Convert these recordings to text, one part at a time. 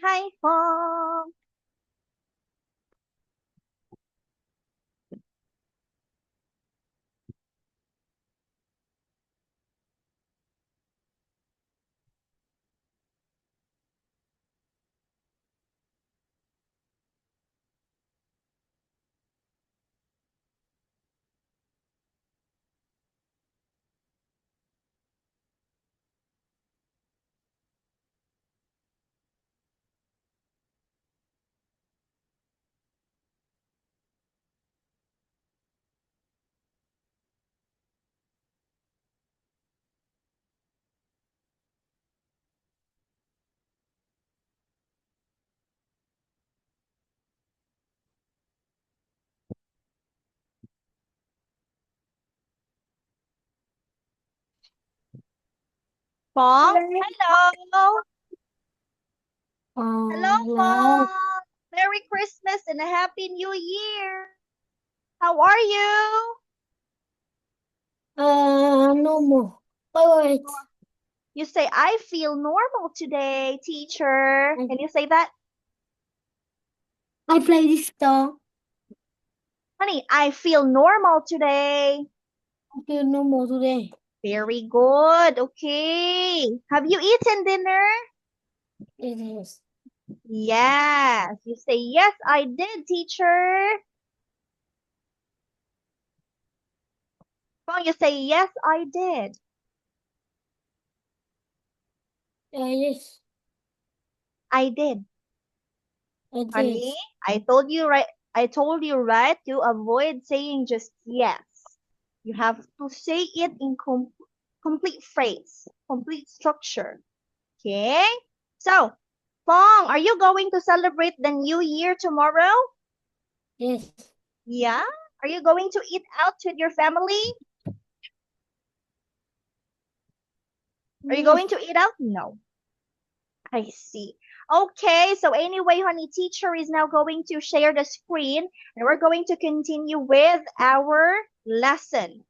Hi, Fong. Fong, hello. Hello, Hello. Fong. Merry Christmas and a Happy New Year. How are you? No more. Wait. You say, I feel normal today, teacher. Can you say that? I play this song. Honey, I feel normal today. I feel no more today. Very good. Okay. Have you eaten dinner? It is. Yes. You say, yes, I did, teacher. Fong, you say, yes, I did. Yes. I did. It Honey, is. I told you right to avoid saying just yes. You have to say it in complete phrase, complete structure. Okay? So, Fong, are you going to celebrate the new year tomorrow? Yes. Yeah? Are you going to eat out with your family? Are you Yes. going to eat out? No. I see. Okay, so anyway, honey, teacher is now going to share the screen and we're going to continue with our lesson.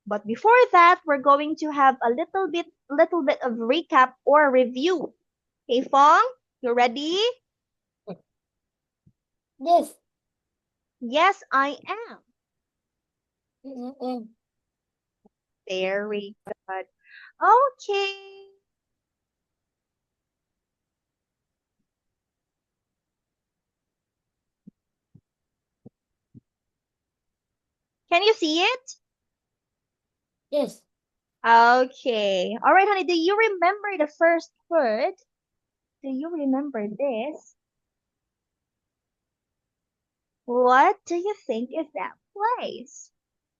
But before that, we're going to have a little bit of recap or review. Okay, Fong, you ready? Yes. Yes, I am. Mm. Very good. Okay. Can you see it? Yes. Okay. All right, honey. Do you remember the first word? Do you remember this? What do you think is that place?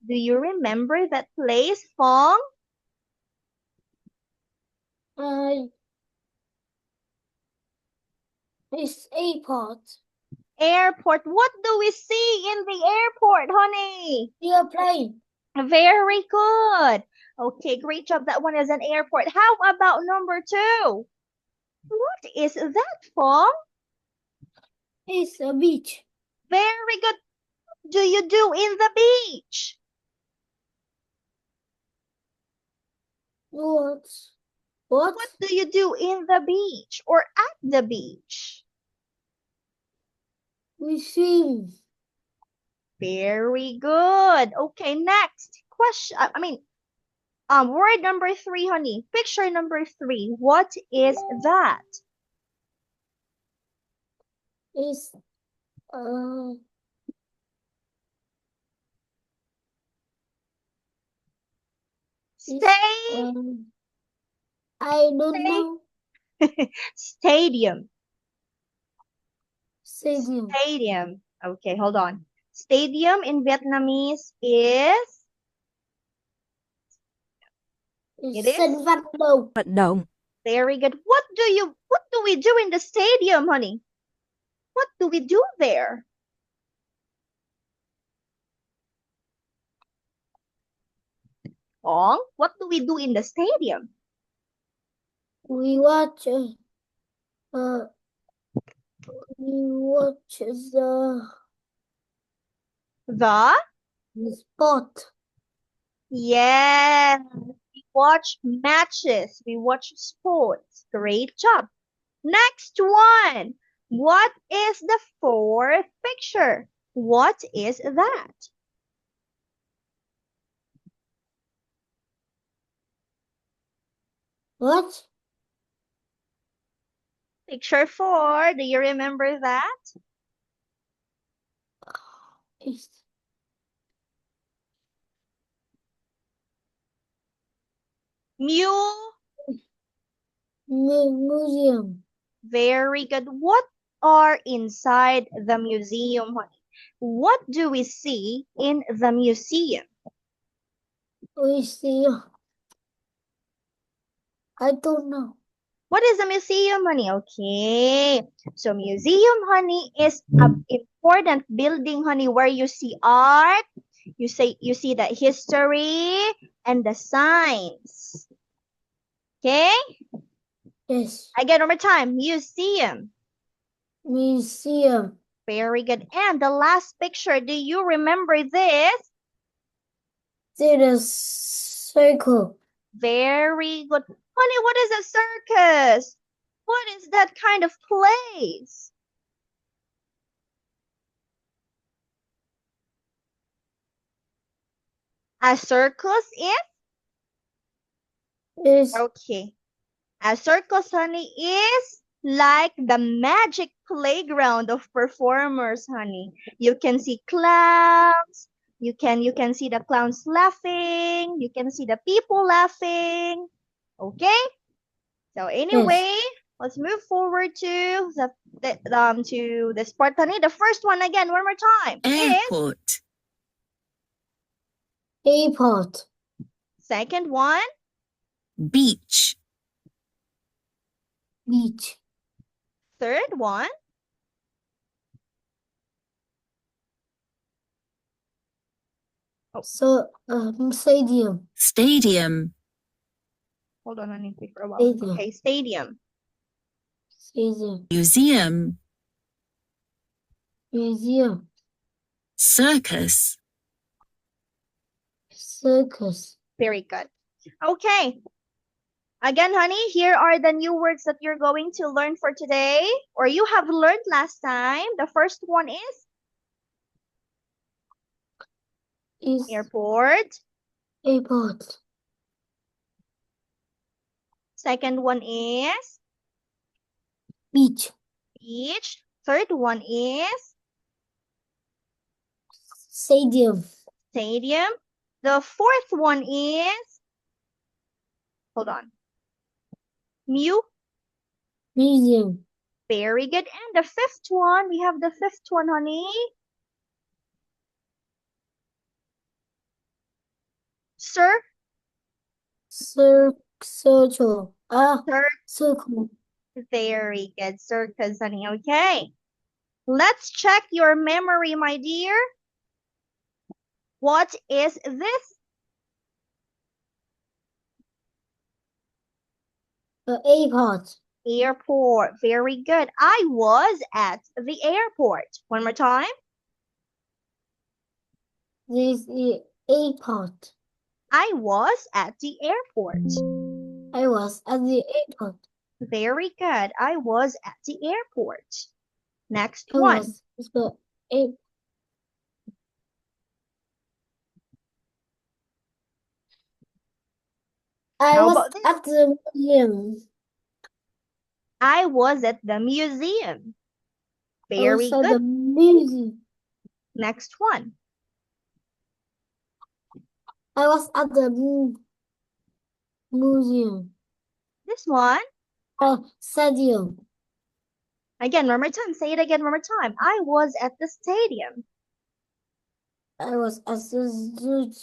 Do you remember that place, Fong? I. It's airport. Airport. What do we see in the airport, honey? Airplane. Very good. Okay, great job. That one is an airport. How about number two? What is that, Fong? It's a beach. Very good. What do you do in the beach? What? What? What do you do in the beach or at the beach? We swim. Very good. Okay, next question. Word number three, honey. Picture number three. What is that? It's uh. It's Stay, I don't stay. know. Stadium. Stadium. Stadium. Okay, hold on. Stadium in Vietnamese is it It's is sân vận động. Vận động. very good. What do we do in the stadium, honey? What do we do there? Ong, what do we do in the stadium? We watch. Uh, we watch The the sport. Yes, we watch matches. We watch sports. Great job. Next one. What is the fourth picture? What is that? What? Picture 4. Do you remember that? Is museum. Very good. What are inside the museum, honey? What do we see in the museum? We see. I don't know. What is a museum, honey? Okay. So museum, honey, is an important building, honey, where you see art, you see the history and the science. Okay? Yes. Again, one more time. Museum. Museum. Very good. And the last picture, do you remember this? See the circle. Very good. Honey, what is a circus? What is that kind of place? A circus Is okay. A circus, honey, is like the magic playground of performers, honey. You can see clowns. You can see the clowns laughing. You can see the people laughing. Okay? So anyway, let's move forward to to this part, honey. The first one again, one more time. Airport. airport. Second one, Beach. Beach. third one, So stadium. Stadium. hold on, honey, wait for a while. Stadium. Okay, stadium. Stadium. Museum. Museum. Circus. Circus. Very good. Okay. Again, honey, here are the new words that you're going to learn for today, or you have learned last time. The first one is airport. Airport. Second one is Beach. beach. Third one is Stadium. stadium. The fourth one is, hold on, Museum. very good. And the fifth one, we have the fifth one, honey. Circle. Circle. Very good. Circus, honey. Okay. Let's check your memory, my dear. What is this? Airport. Airport. Very good. I was at the airport. One more time. This is airport. I was at the airport. I was at the airport. Very good. I was at the airport. Next I one. was at the airport. I How was about this? at the museum. I was at the museum. Very I was at the good. museum. Next one. I was at the museum. This one. Stadium. Again, one more time. Say it again one more time. I was at the stadium. I was at the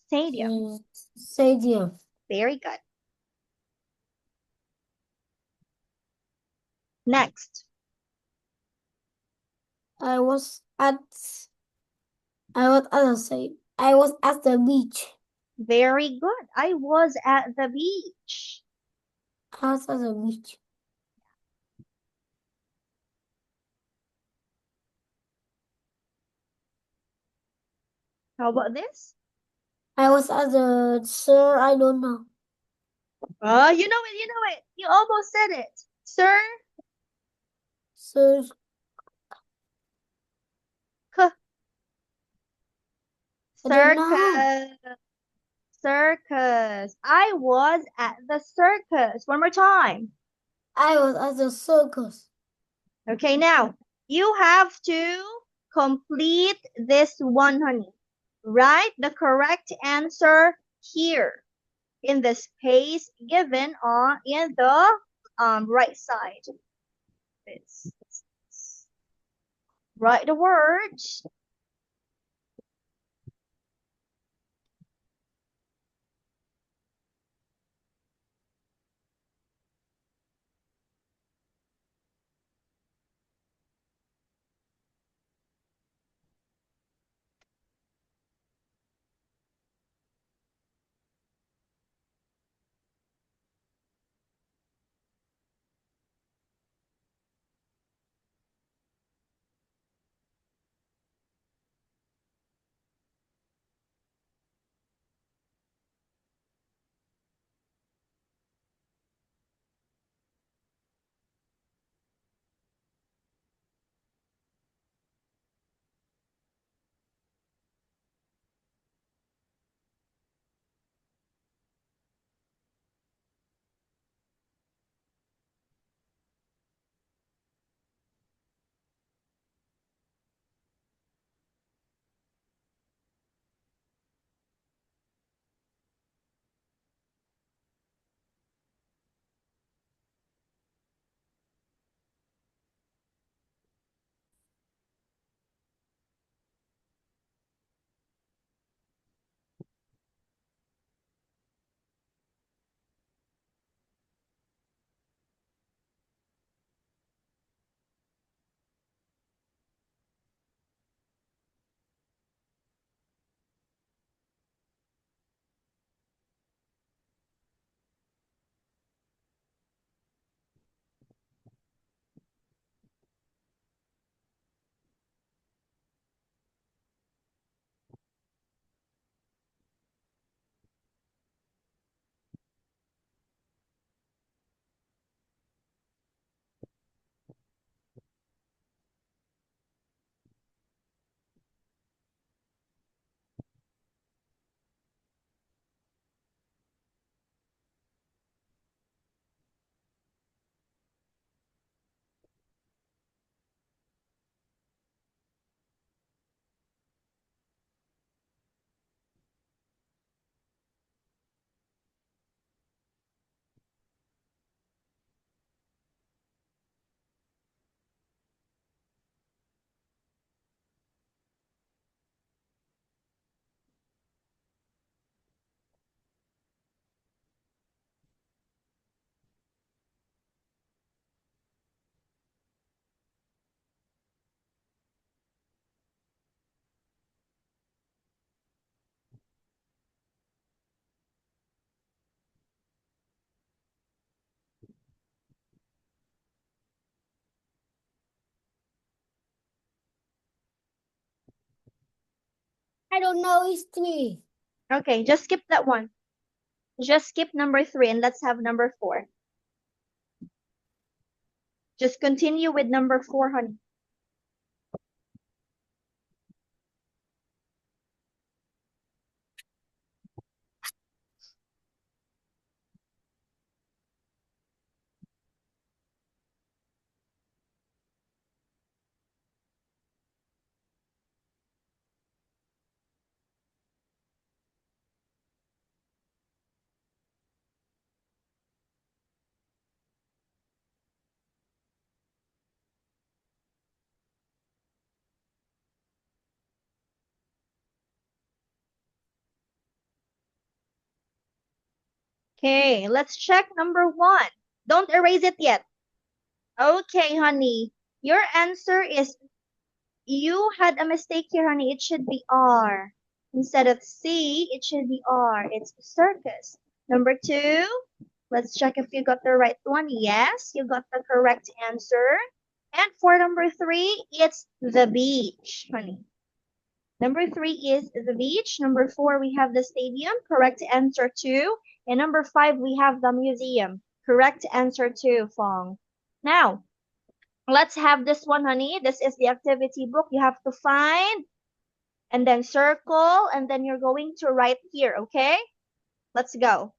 Stadium. stadium. Very good. Next. I was at the beach. Very good. I was at the beach. I was at the beach. How about this? I was at the sir. I don't know. You know it. You know it. You almost said it. Sir, Cir I don't know. Circus. Circus. I was at the circus. One more time. I was at the circus. Okay, now you have to complete this one, honey. Write the correct answer here in the space given in the right side. Write the words. I don't know history. Okay, just skip that one. Just skip number 3 and let's have number 4. Just continue with number 4, honey. Okay, let's check number 1. Don't erase it yet. Okay, honey. Your answer is, you had a mistake here, honey. It should be R. Instead of C, it should be R. It's circus. Number 2, let's check if you got the right one. Yes, you got the correct answer. And for number 3, it's the beach, honey. Number 3 is the beach. Number 4, we have the stadium. Correct answer 2. And number 5, we have the museum. Correct answer 2, Fong. Now, Let's have this one, honey. This is the activity book. You have to find and then circle, and then you're going to write here, okay? Let's go.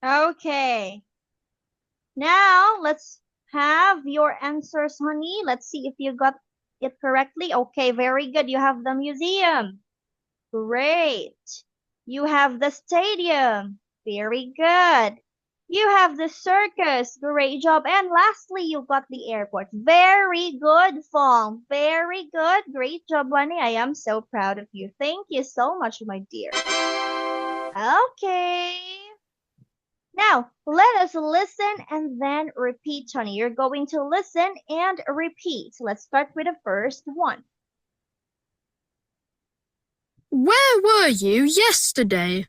Okay. Now, let's have your answers, honey. Let's see if you got it correctly. Okay, very good. You have the museum. Great. You have the stadium. Very good. You have the circus. Great job. And lastly, you got the airport. Very good, Fong. Very good. Great job, honey. I am so proud of you. Thank you so much, my dear. Okay. Now, let us listen and then repeat, honey. You're going to listen and repeat. Let's start with the first one. Where were you yesterday?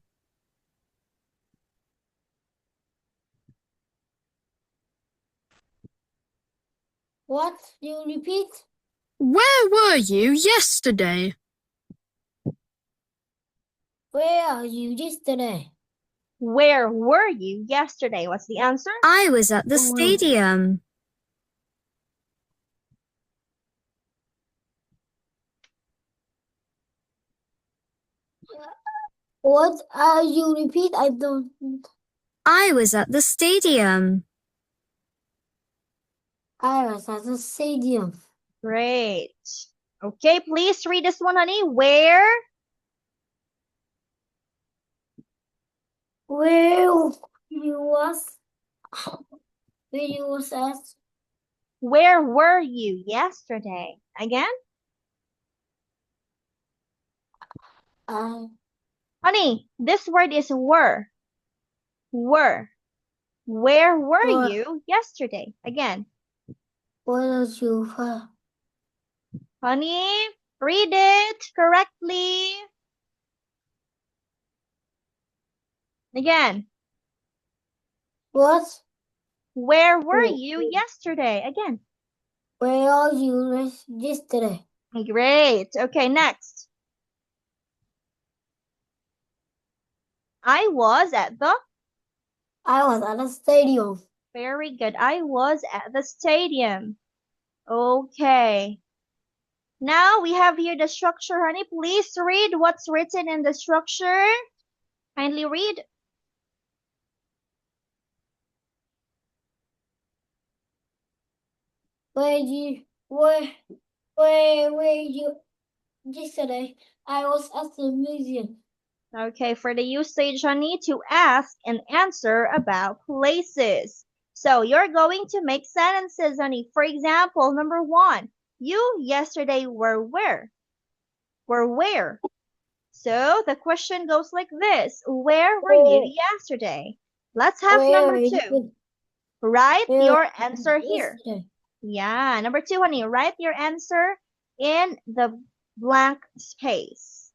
What? You repeat? Where were you yesterday? Where are you yesterday? Where were you yesterday? What's the answer? I was at the stadium. What are you repeat? I don't. I was at the stadium. I was at the stadium. Great. Okay, please read this one, honey. Where you was? Where you was at? where were you yesterday? Again? Honey, this word is were. Were. Where were Were. you yesterday? Again. Where was you? Honey, read it correctly. Again. What? Where were Where- you yesterday? Again. Where are you yesterday? Great. Okay, next. I was at the. I was at the stadium. Very good. I was at the stadium. Okay. Now we have here the structure, honey. Please read what's written in the structure. Kindly read. Where you yesterday? I was at the museum. Okay, for the usage, honey, to ask and answer about places. So you're going to make sentences, honey. For example, number 1, You yesterday were where? Were where? So the question goes like this. Where were you yesterday? Let's have number 2. Write your answer here. Yeah, number 2, honey. Write your answer in the blank space.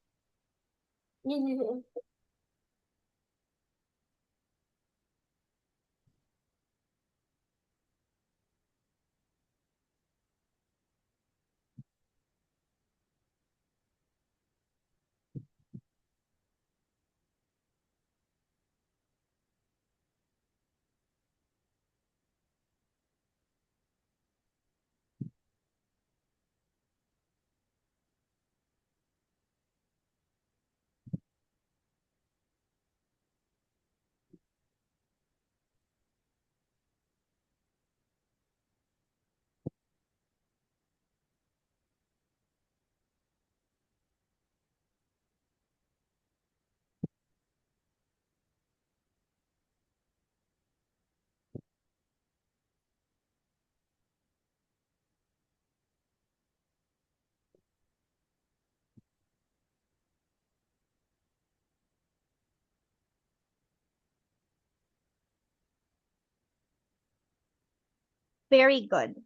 Very good.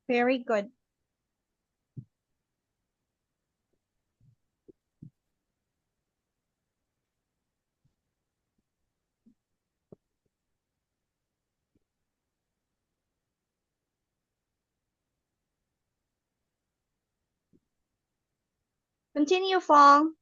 Very good. Continue, Fong.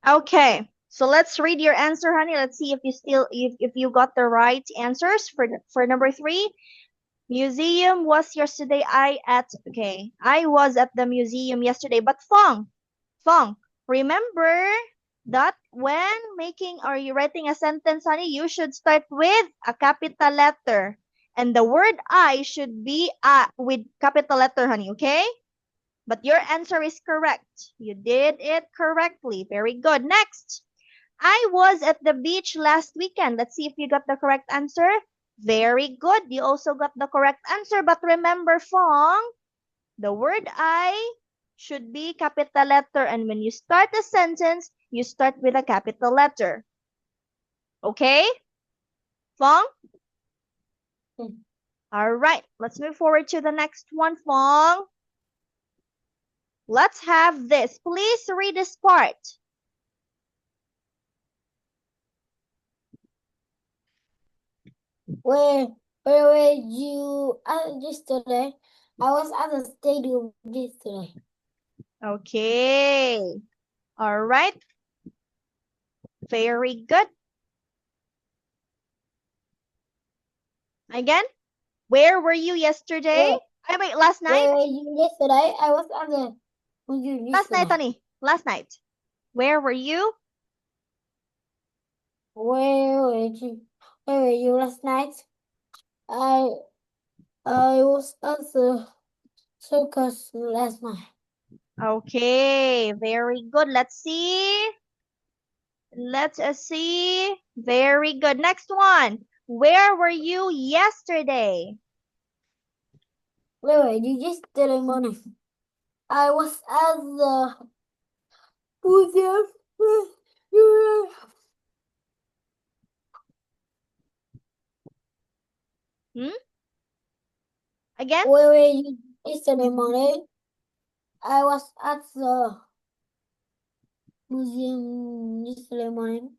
Okay, so let's read your answer, honey. Let's see if you got the right answers for number 3. Museum was yesterday. I was at the museum yesterday. But Fong, remember that when making or you writing a sentence, honey, you should start with a capital letter, and the word I should be with capital letter, honey. Okay? But your answer is correct. You did it correctly. Very good. Next. I was at the beach last weekend. Let's see if you got the correct answer. Very good. You also got the correct answer. But remember, Fong, The word I should be capital letter, and when you start a sentence, you start with a capital letter. Okay? Fong? All right, let's move forward to the next one, Fong. Let's have this. Please read this part. Where were you yesterday? I was at the stadium yesterday. Okay. All right. Very good. Again, where were you yesterday? Wait, last night? Where were you yesterday? I was at the museum Last night, yesterday. honey. Last night. Where were you? Where were you last night? I was at the circus last night. Okay, very good. Let's see. Let us see. Very good. Next one. Where were you yesterday? Where were you yesterday morning? I was at the museum. Again? Where were you yesterday morning? I was at the museum yesterday morning.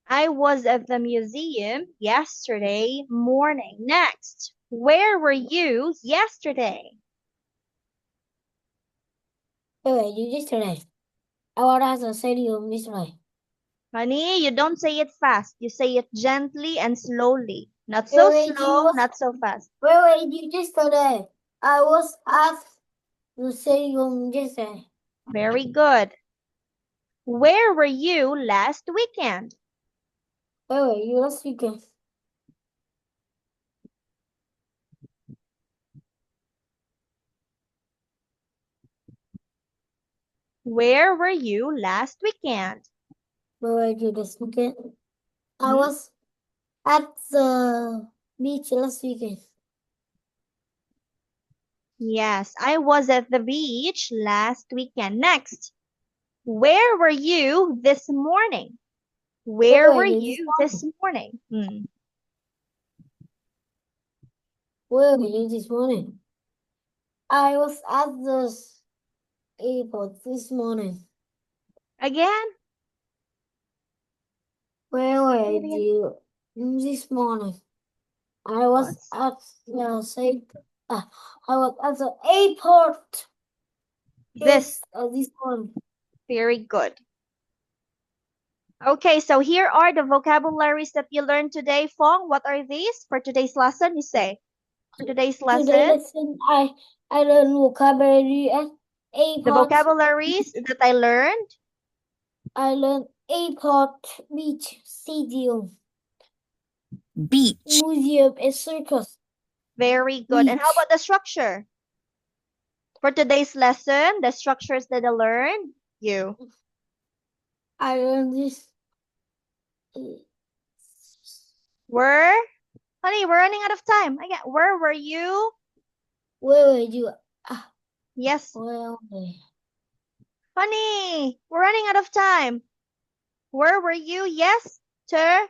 I was at the museum yesterday morning. Next. Where were you yesterday? Where were you yesterday? I was at the stadium yesterday. Honey, you don't say it fast. You say it gently and slowly. Not Where so were slow, you? not so fast. Where were you yesterday? I was at the stadium yesterday. Very good. Where were you last weekend? Where were you last weekend? Where were you last weekend? Where were you this weekend? I Mhm. was at the beach last weekend. Yes, I was at the beach last weekend. Next. Where were you this morning? Where were you this morning? Where were you this morning? I was at the airport this morning. Again? Where were Say it again. you this morning? I was at the airport This. this morning. Very good. Okay, so here are the vocabularies that you learned today, Fong. What are these for today's lesson? You say. For today's lesson, Today's lesson, I learned vocabulary and the airport. vocabularies that I learned. I learned airport, beach, stadium, Beach. museum, and circus. Very good. And how Beach. about the structure? For today's lesson, the structures that I learned, you. I learned this. Honey, we're running out of time. Again, where were you? Where were you? Yes. Where were you? Honey, we're running out of time. Where were you? Yes, sir.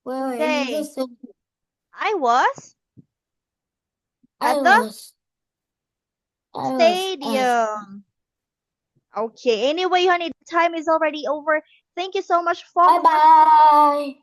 Where were Say. you? I was I at was the stadium. Okay. Anyway, honey, the time is already over. Thank you so much, Fong. Bye-bye.